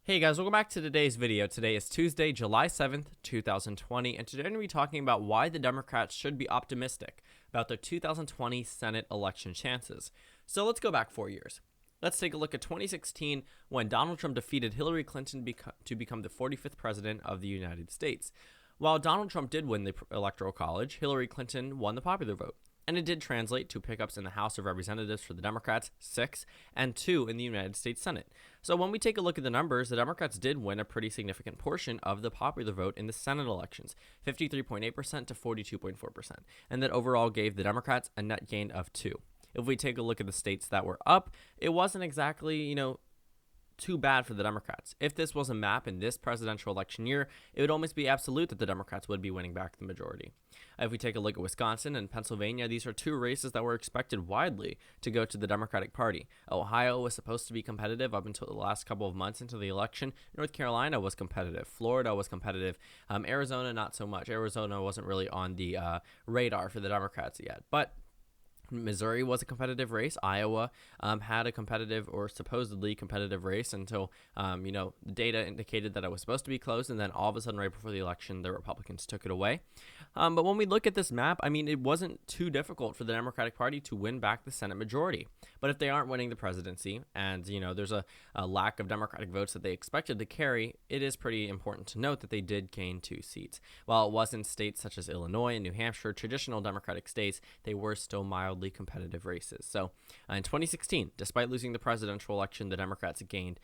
Hey guys, welcome back to today's video. Today is Tuesday, July 7th, 2020, and today I'm going to be talking about why the Democrats should be optimistic about their 2020 Senate election chances. So let's go back 4 years. Let's take a look at 2016 when Donald Trump defeated Hillary Clinton to become the 45th president of the United States. While Donald Trump did win the Electoral College, Hillary Clinton won the popular vote. And it did translate to pickups in the House of Representatives for the Democrats, 6, and 2 in the United States Senate. So when we take a look at the numbers, the Democrats did win a pretty significant portion of the popular vote in the Senate elections, 53.8% to 42.4%, and that overall gave the Democrats a net gain of 2. If we take a look at the states that were up, it wasn't exactly, too bad for the Democrats. If this was a map in this presidential election year, it would almost be absolute that the Democrats would be winning back the majority. If we take a look at Wisconsin and Pennsylvania, these are two races that were expected widely to go to the Democratic Party. Ohio was supposed to be competitive up until the last couple of months into the election. North Carolina was competitive. Florida was competitive. Arizona, not so much. Arizona wasn't really on the radar for the Democrats yet. But Missouri was a competitive race. Iowa had a competitive or supposedly competitive race until, the data indicated that it was supposed to be close. And then all of a sudden, right before the election, the Republicans took it away. But when we look at this map, it wasn't too difficult for the Democratic Party to win back the Senate majority. But if they aren't winning the presidency and, there's a lack of Democratic votes that they expected to carry, it is pretty important to note that they did gain 2 seats. While it was in states such as Illinois and New Hampshire, traditional Democratic states, they were still mildly competitive races. So in 2016, despite losing the presidential election, the Democrats gained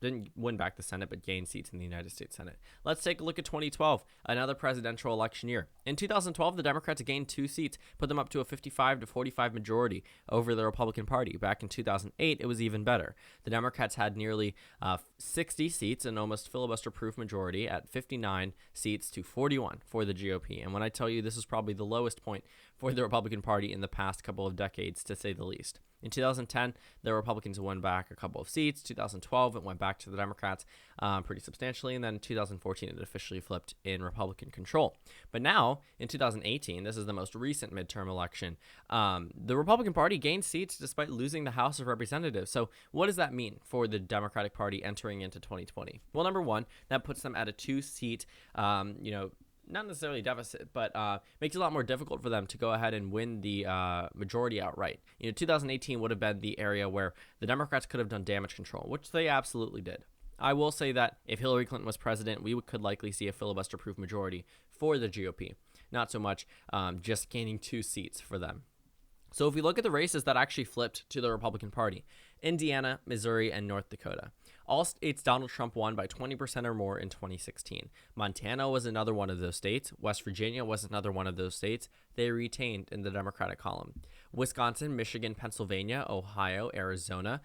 didn't win back the Senate, but gained seats in the United States Senate. Let's take a look at 2012, another presidential election year. In 2012, the Democrats gained 2 seats, put them up to a 55 to 45 majority over the Republican Party. Back in 2008, it was even better. The Democrats had nearly 60 seats, an almost filibuster-proof majority at 59 seats to 41 for the GOP. And when I tell you this is probably the lowest point for the Republican Party in the past couple of decades, to say the least. In 2010, the Republicans won back a couple of seats. 2012, it went back to the Democrats pretty substantially. And then in 2014, it officially flipped in Republican control. But now, in 2018, this is the most recent midterm election, the Republican Party gained seats despite losing the House of Representatives. So what does that mean for the Democratic Party entering into 2020? Well, number one, that puts them at a 2-seat, not necessarily deficit, but makes it a lot more difficult for them to go ahead and win the majority outright. 2018 would have been the area where the Democrats could have done damage control, which they absolutely did. I will say that if Hillary Clinton was president, we could likely see a filibuster-proof majority for the GOP. Not so much just gaining 2 seats for them. So if we look at the races that actually flipped to the Republican Party, Indiana, Missouri, and North Dakota. All states Donald Trump won by 20% or more in 2016. Montana was another one of those states. West Virginia was another one of those states. They retained in the Democratic column. Wisconsin, Michigan, Pennsylvania, Ohio, Arizona.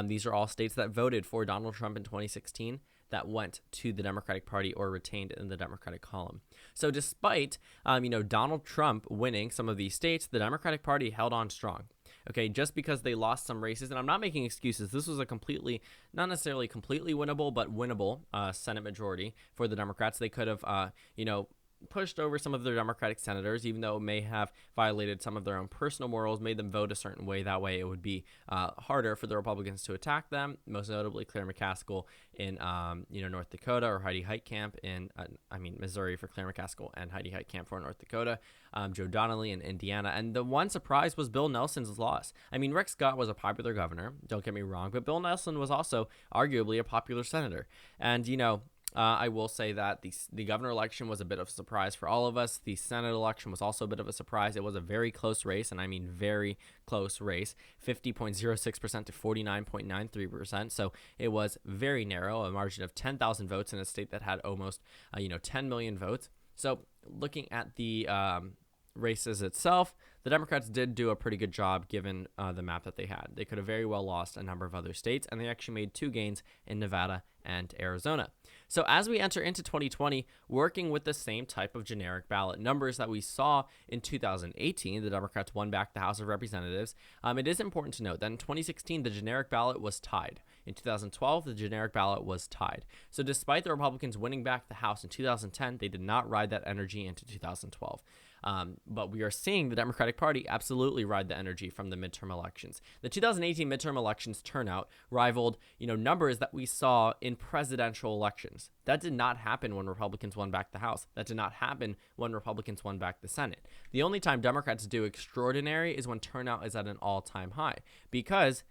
These are all states that voted for Donald Trump in 2016 that went to the Democratic Party or retained in the Democratic column. So despite, Donald Trump winning some of these states, the Democratic Party held on strong. Okay, just because they lost some races, and I'm not making excuses. This was a not necessarily completely winnable, but winnable Senate majority for the Democrats. They could have, pushed over some of their Democratic senators, even though it may have violated some of their own personal morals, made them vote a certain way. That way it would be harder for the Republicans to attack them, most notably Claire McCaskill in, North Dakota, or Heidi Heitkamp in, Missouri for Claire McCaskill and Heidi Heitkamp for North Dakota, Joe Donnelly in Indiana. And the one surprise was Bill Nelson's loss. Rick Scott was a popular governor, don't get me wrong, but Bill Nelson was also arguably a popular senator. And, I will say that the governor election was a bit of a surprise for all of us. The Senate election was also a bit of a surprise. It was a very close race, and I mean very close race, 50.06% to 49.93%. So it was very narrow, a margin of 10,000 votes in a state that had almost, 10 million votes. So looking at the races itself, the Democrats did do a pretty good job given the map that they had. They could have very well lost a number of other states, and they actually made 2 gains in Nevada and Arizona. So as we enter into 2020, working with the same type of generic ballot numbers that we saw in 2018, the Democrats won back the House of Representatives. It is important to note that in 2016, the generic ballot was tied. In 2012, the generic ballot was tied. So despite the Republicans winning back the House in 2010, they did not ride that energy into 2012. But we are seeing the Democratic Party absolutely ride the energy from the midterm elections. The 2018 midterm elections turnout rivaled, numbers that we saw in presidential elections. That did not happen when Republicans won back the House. That did not happen when Republicans won back the Senate. The only time Democrats do extraordinary is when turnout is at an all-time high, because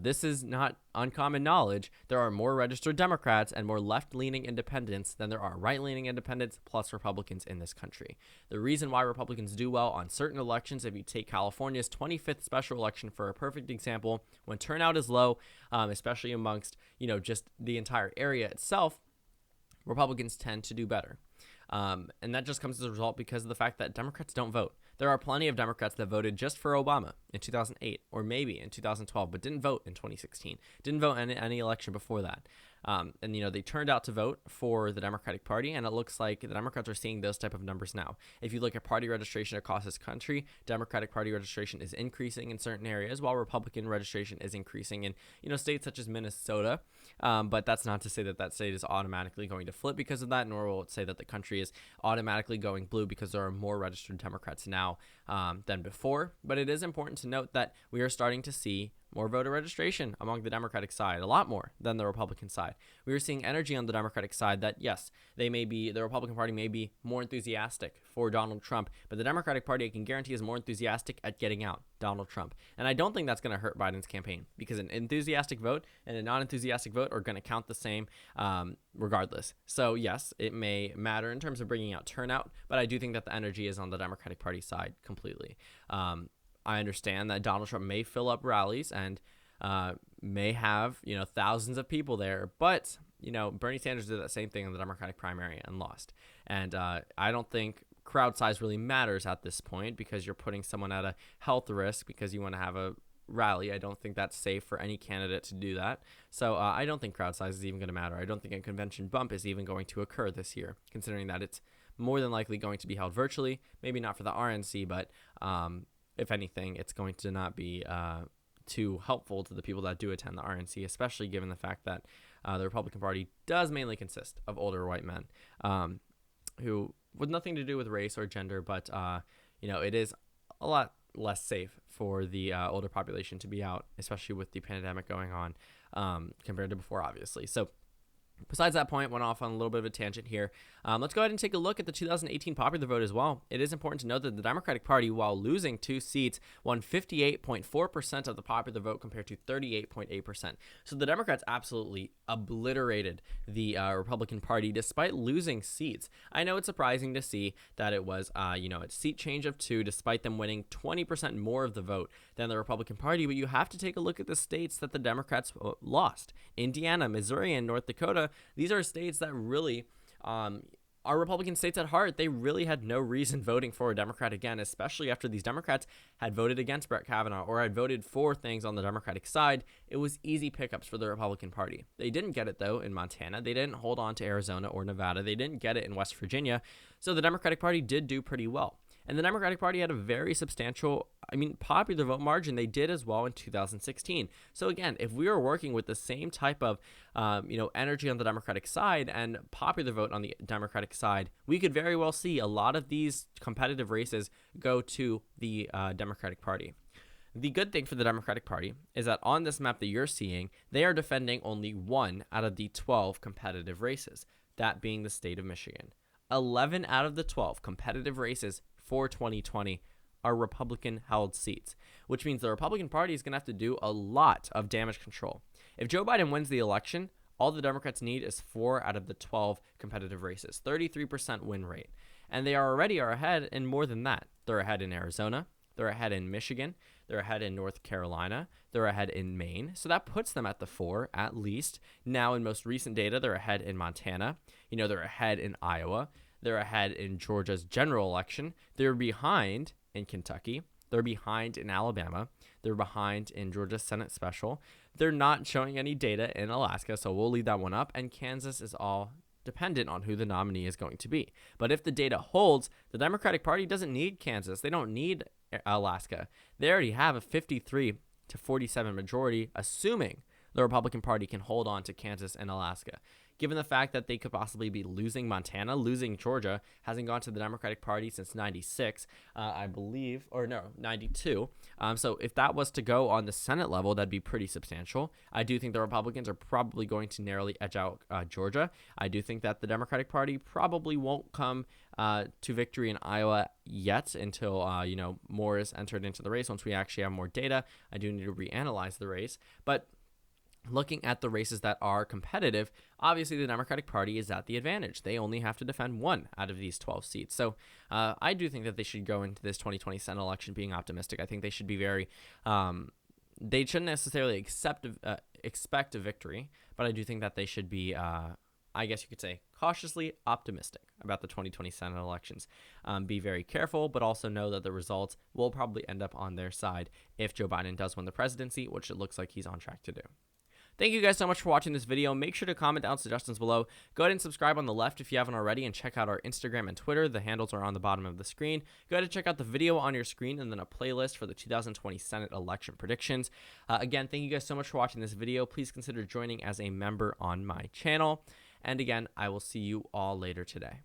this is not uncommon knowledge. There are more registered Democrats and more left-leaning independents than there are right-leaning independents plus Republicans in this country. The reason why Republicans do well on certain elections, if you take California's 25th special election for a perfect example, when turnout is low, especially amongst, just the entire area itself, Republicans tend to do better. And that just comes as a result because of the fact that Democrats don't vote. There are plenty of Democrats that voted just for Obama in 2008 or maybe in 2012, but didn't vote in 2016, didn't vote in any election before that. And they turned out to vote for the Democratic Party, and it looks like the Democrats are seeing those type of numbers now. If you look at party registration across this country, Democratic Party registration is increasing in certain areas, while Republican registration is increasing in states such as Minnesota. But that's not to say that state is automatically going to flip because of that, nor will it say that the country is automatically going blue because there are more registered Democrats now than before. But it is important to note that we are starting to see more voter registration among the Democratic side, a lot more than the Republican side. We are seeing energy on the Democratic side that, yes, the Republican Party may be more enthusiastic for Donald Trump, but the Democratic Party, I can guarantee, is more enthusiastic at getting out Donald Trump. And I don't think that's going to hurt Biden's campaign, because an enthusiastic vote and a non-enthusiastic vote are going to count the same regardless. So, yes, it may matter in terms of bringing out turnout, but I do think that the energy is on the Democratic Party side completely. I understand that Donald Trump may fill up rallies and may have, thousands of people there. But, Bernie Sanders did that same thing in the Democratic primary and lost. And I don't think crowd size really matters at this point, because you're putting someone at a health risk because you want to have a rally. I don't think that's safe for any candidate to do that. So I don't think crowd size is even going to matter. I don't think a convention bump is even going to occur this year, considering that it's more than likely going to be held virtually. Maybe not for the RNC, but if anything, it's going to not be too helpful to the people that do attend the RNC, especially given the fact that the Republican Party does mainly consist of older white men who, with nothing to do with race or gender, but it is a lot less safe for the older population to be out, especially with the pandemic going on compared to before, obviously. So besides that point, went off on a little bit of a tangent here. Let's go ahead and take a look at the 2018 popular vote as well. It is important to note that the Democratic Party, while losing 2 seats, won 58.4% of the popular vote compared to 38.8%. So the Democrats absolutely obliterated the Republican Party despite losing seats. I know it's surprising to see that it was, a seat change of 2 despite them winning 20% more of the vote than the Republican Party, but you have to take a look at the states that the Democrats lost. Indiana, Missouri, and North Dakota. These are states that really are Republican states at heart. They really had no reason voting for a Democrat again, especially after these Democrats had voted against Brett Kavanaugh or had voted for things on the Democratic side. It was easy pickups for the Republican Party. They didn't get it, though, in Montana. They didn't hold on to Arizona or Nevada. They didn't get it in West Virginia. So the Democratic Party did do pretty well. And the Democratic Party had a very substantial, popular vote margin. They did as well in 2016. So again, if we are working with the same type of, energy on the Democratic side and popular vote on the Democratic side, we could very well see a lot of these competitive races go to the Democratic Party. The good thing for the Democratic Party is that on this map that you're seeing, they are defending only 1 out of the 12 competitive races, that being the state of Michigan. 11 out of the 12 competitive races for 2020 are Republican-held seats, which means the Republican Party is going to have to do a lot of damage control. If Joe Biden wins the election, all the Democrats need is 4 out of the 12 competitive races, 33% win rate. And they are ahead in more than that. They're ahead in Arizona, they're ahead in Michigan, they're ahead in North Carolina, they're ahead in Maine. So that puts them at the 4 at least. Now, in most recent data, they're ahead in Montana. They're ahead in Iowa. They're ahead in Georgia's general election. They're behind in Kentucky. They're behind in Alabama. They're behind in Georgia's Senate special. They're not showing any data in Alaska, so we'll leave that one up. And Kansas is all dependent on who the nominee is going to be. But if the data holds, the Democratic Party doesn't need Kansas. They don't need Alaska. They already have a 53 to 47 majority, assuming the Republican Party can hold on to Kansas and Alaska. Given the fact that they could possibly be losing Montana, losing Georgia, hasn't gone to the Democratic Party since 96, I believe, or no, 92. So if that was to go on the Senate level, that'd be pretty substantial. I do think the Republicans are probably going to narrowly edge out Georgia. I do think that the Democratic Party probably won't come to victory in Iowa yet until, more is entered into the race. Once we actually have more data, I do need to reanalyze the race. But looking at the races that are competitive, obviously the Democratic Party is at the advantage. They only have to defend 1 out of these 12 seats. So I do think that they should go into this 2020 Senate election being optimistic. I think they should be very they shouldn't necessarily expect a victory, but I do think that they should be, I guess you could say, cautiously optimistic about the 2020 Senate elections. Be very careful, but also know that the results will probably end up on their side if Joe Biden does win the presidency, which it looks like he's on track to do. Thank you guys so much for watching this video. Make sure to comment down suggestions below. Go ahead and subscribe on the left if you haven't already, and check out our Instagram and Twitter. The handles are on the bottom of the screen. Go ahead and check out the video on your screen and then a playlist for the 2020 Senate election predictions. Again, thank you guys so much for watching this video. Please consider joining as a member on my channel. And again, I will see you all later today.